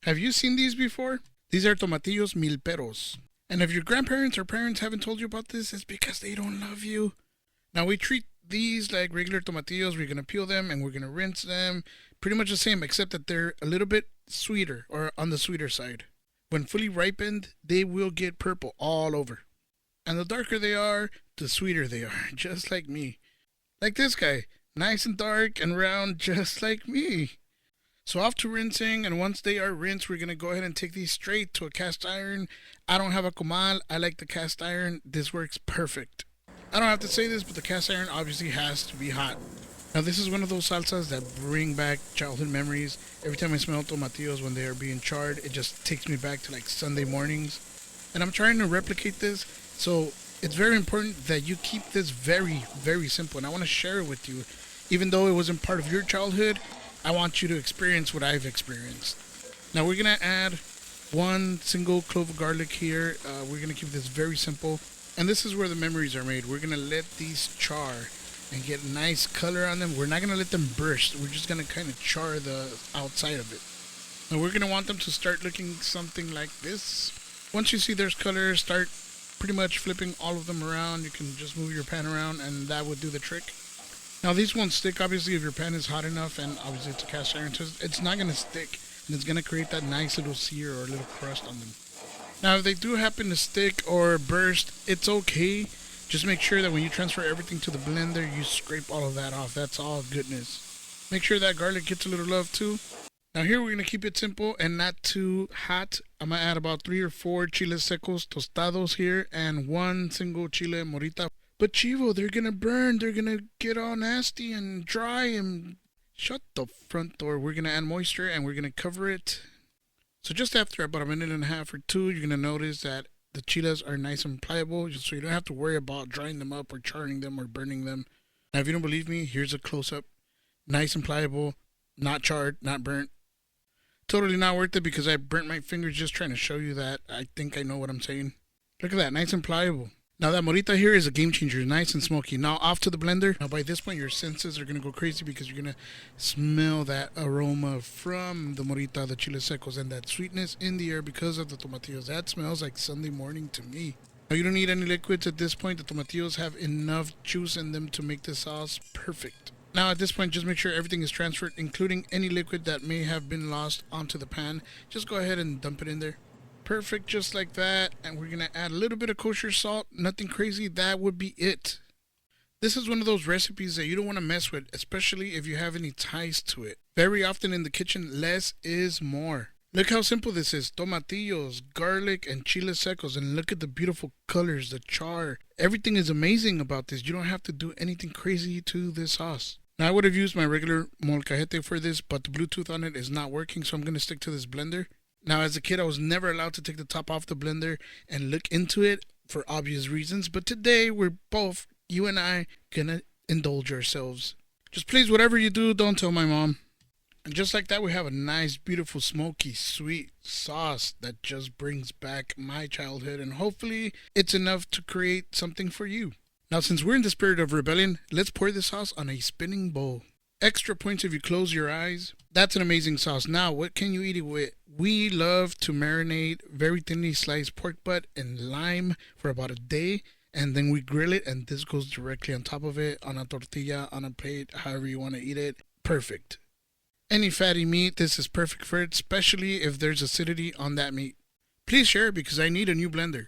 Have you seen these before? These are Tomatillos Milperos. And if your grandparents or parents haven't told you about this, it's because they don't love you. Now we treat these like regular tomatillos. We're going to peel them and we're going to rinse them. Pretty much the same, except that they're a little bit sweeter or on the sweeter side. When fully ripened, they will get purple all over. And the darker they are, the sweeter they are, just like me. Like this guy, nice and dark and round, just like me. So off to rinsing, and once they are rinsed, we're going to go ahead and take these straight to a cast iron. I don't have a comal, I like the cast iron. This works perfect. I don't have to say this, but the cast iron obviously has to be hot. Now this is one of those salsas that bring back childhood memories. Every time I smell tomatillos when they are being charred, it just takes me back to like Sunday mornings. And I'm trying to replicate this, so it's very important that you keep this very, very simple. And I want to share it with you. Even though it wasn't part of your childhood, I want you to experience what I've experienced. Now we're going to add one single clove of garlic here. We're going to keep this very simple. And this is where the memories are made. We're going to let these char and get nice color on them. We're not going to let them burst. We're just going to kind of char the outside of it. Now we're going to want them to start looking something like this. Once you see there's color, start pretty much flipping all of them around. You can just move your pan around and that would do the trick. Now these won't stick obviously if your pan is hot enough, and obviously it's a cast iron, so it's not going to stick. And it's going to create that nice little sear or a little crust on them. Now if they do happen to stick or burst, it's okay. Just make sure that when you transfer everything to the blender, you scrape all of that off. That's all goodness. Make sure that garlic gets a little love too. Now here we're going to keep it simple and not too hot. I'm going to add about 3 or 4 chiles secos tostados here and 1 single chile morita. But Chivo, they're going to burn. They're going to get all nasty and dry and shut the front door. We're going to add moisture and we're going to cover it. So just after about a minute and a half or two, you're going to notice that the chiles are nice and pliable, so you don't have to worry about drying them up or charring them or burning them. Now if you don't believe me, here's a close-up. Nice and pliable, not charred, not burnt. Totally not worth it because I burnt my fingers just trying to show you that. I think I know what I'm saying. Look at that, nice and pliable. Now that morita here is a game changer, nice and smoky. Now off to the blender. Now by this point your senses are going to go crazy because you're going to smell that aroma from the morita, the chile secos, and that sweetness in the air because of the tomatillos. That smells like Sunday morning to me. Now you don't need any liquids at this point. The tomatillos have enough juice in them to make the sauce perfect. Now at this point just make sure everything is transferred, including any liquid that may have been lost onto the pan. Just go ahead and dump it in there. Perfect, just like that. And we're going to add a little bit of kosher salt. Nothing crazy. That would be it. This is one of those recipes that you don't want to mess with, especially if you have any ties to it. Very often in the kitchen, less is more. Look how simple this is. Tomatillos, garlic, and chile secos. And look at the beautiful colors, the char. Everything is amazing about this. You don't have to do anything crazy to this sauce. Now I would have used my regular molcajete for this, but the Bluetooth on it is not working, so I'm going to stick to this blender. Now, as a kid, I was never allowed to take the top off the blender and look into it for obvious reasons. But today, we're both, you and I, gonna indulge ourselves. Just please, whatever you do, don't tell my mom. And just like that, we have a nice, beautiful, smoky, sweet sauce that just brings back my childhood. And hopefully, it's enough to create something for you. Now, since we're in the spirit of rebellion, let's pour this sauce on a spinning bowl. Extra points if you close your eyes. That's an amazing sauce. Now, what can you eat it with? We love to marinate very thinly sliced pork butt in lime for about a day, and then we grill it, and this goes directly on top of it, on a tortilla, on a plate, however you want to eat it. Perfect. Any fatty meat, this is perfect for it, especially if there's acidity on that meat. Please share because I need a new blender.